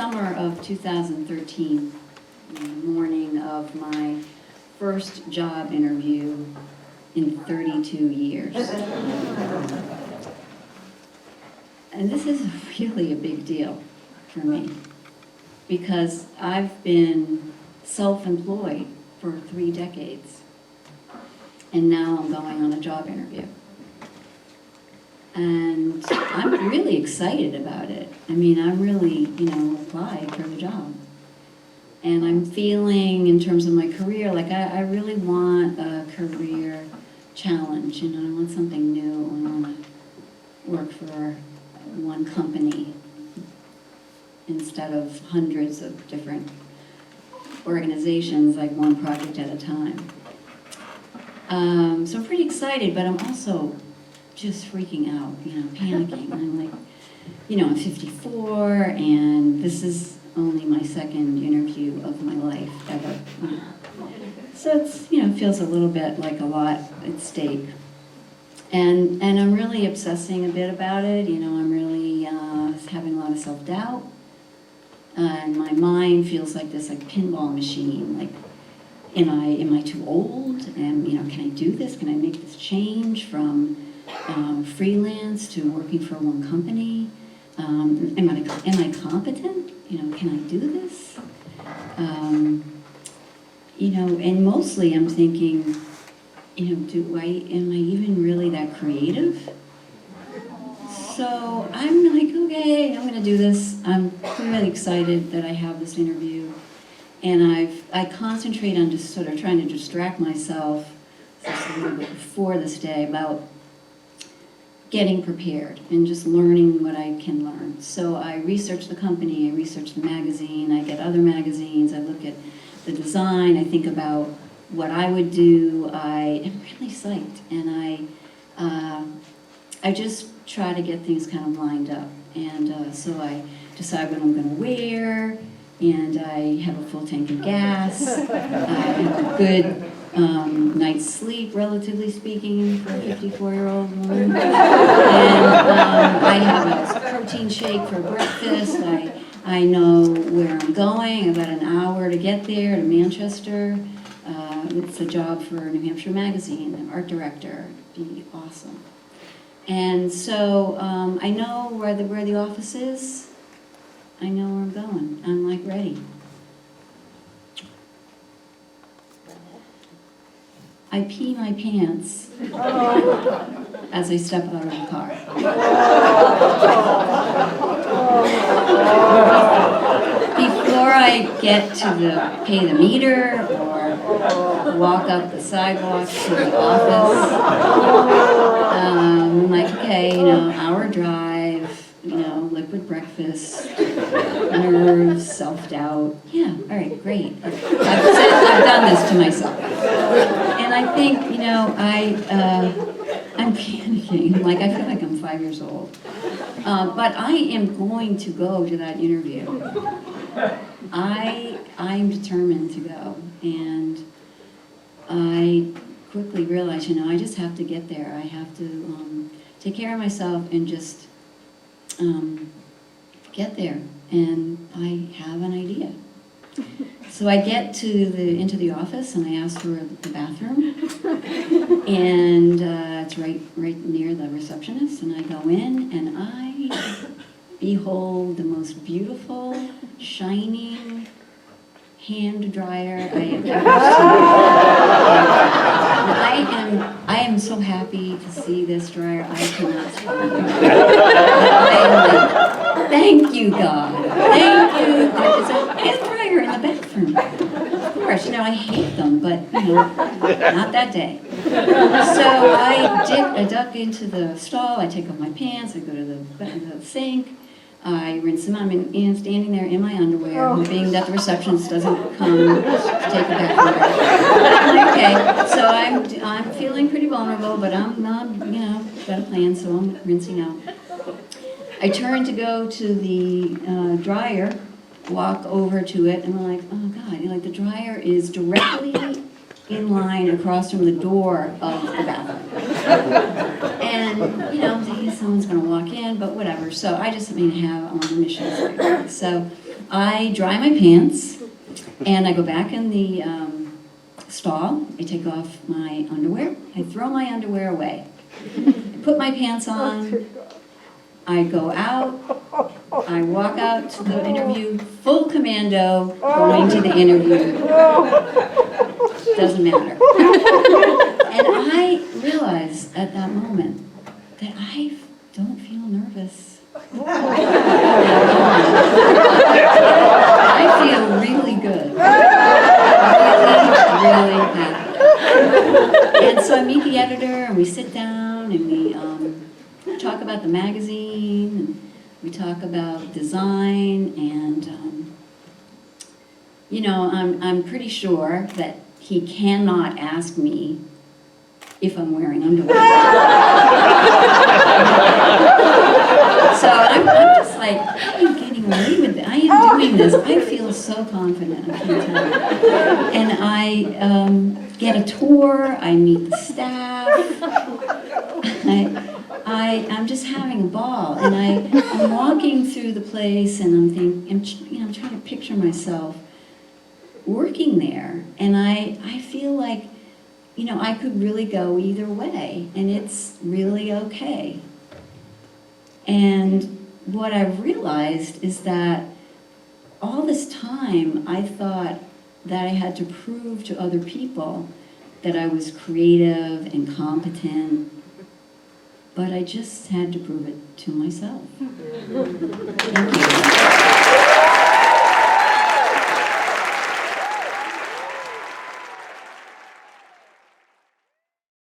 summer of 2013, the morning of my first job interview in 32 years. And this is really a big deal for me because I've been self-employed for 3 decades and now I'm going on a job interview. And I'm really excited about it. I mean, I really, applied for the job. And I'm feeling, in terms of my career, like I really want a career challenge. I want something new. I want to work for one company instead of hundreds of different organizations, like one project at a time. So I'm pretty excited, but I'm also just freaking out, panicking. I'm like, I'm 54, and this is only my second interview of my life ever. So it's, feels a little bit like a lot at stake. And I'm really obsessing a bit about it. I'm really having a lot of self-doubt. And my mind feels like this pinball machine. Like, am I too old? And can I do this? Can I make this change from freelance to working for one company? Am I competent? Can I do this? And mostly I'm thinking, am I even really that creative? So I'm like, okay, I'm gonna do this. I'm really excited that I have this interview. And I concentrate on just sort of trying to distract myself just a little bit before this day about getting prepared and just learning what I can learn. So I research the company, I research the magazine, I get other magazines, I look at the design, I think about what I would do. I am really psyched, and I just try to get things kind of lined up. And so I decide what I'm going to wear, and I have a full tank of gas. I have a good night's sleep, relatively speaking, for a 54-year-old woman. And I have a protein shake for breakfast. I know where I'm going, about an hour to get there, to Manchester. It's a job for New Hampshire Magazine, an art director. It'd be awesome. And so I know where the office is. I know where I'm going. I'm like ready. I pee my pants as I step out of the car. Before I get to pay the meter or walk up the sidewalk to the office, I'm like, okay, hour drive, liquid breakfast, nerves, self-doubt. Yeah, all right, great. I've done this to myself. And I think, I'm panicking. Like, I feel like I'm 5 years old. But I am going to go to that interview. I'm determined to go. And I quickly realized, I just have to get there. I have to take care of myself and just get there. And I have an idea. So I get into the office and I ask for the bathroom, and it's right near the receptionist. And I go in and I behold the most beautiful, shining hand dryer I have ever seen. I am so happy to see this dryer. I cannot speak. I am like, thank you, God. Thank you. It's a hand dryer in the bathroom. Of course, I hate them, but not that day. So I duck into the stall. I take off my pants. I go to the sink. I rinse them out. I'm standing there in my underwear, hoping that the receptionist doesn't come to take a bathroom break. Okay, so I'm feeling pretty vulnerable, but I'm not, got a plan, so I'm rinsing out. I turn to go to the dryer, walk over to it, and I'm like, oh God, the dryer is directly in line across from the door of the bathroom. And, thinking someone's going to walk in, but whatever. So I just, I'm on a mission. So I dry my pants, and I go back in the stall. I take off my underwear. I throw my underwear away. I put my pants on. I go out. I walk out to the interview, full commando, going to the interview. Doesn't matter. And I realized at that moment that I don't feel nervous. I feel really good. Really, really happy. And so I meet the editor, and we sit down, and we talk about the magazine, and we talk about design, and you know, I'm pretty sure that he cannot ask me if I'm wearing underwear. So I'm just like, I am getting away with it. I am doing this. I feel so confident, I can't tell you. And I get a tour, I meet the staff, I'm just having a ball. And I'm walking through the place, and I'm thinking, I'm trying to picture myself working there. And I feel like, you know, I could really go either way, and it's really okay. And what I've realized is that all this time I thought that I had to prove to other people that I was creative and competent, but I just had to prove it to myself. Thank you.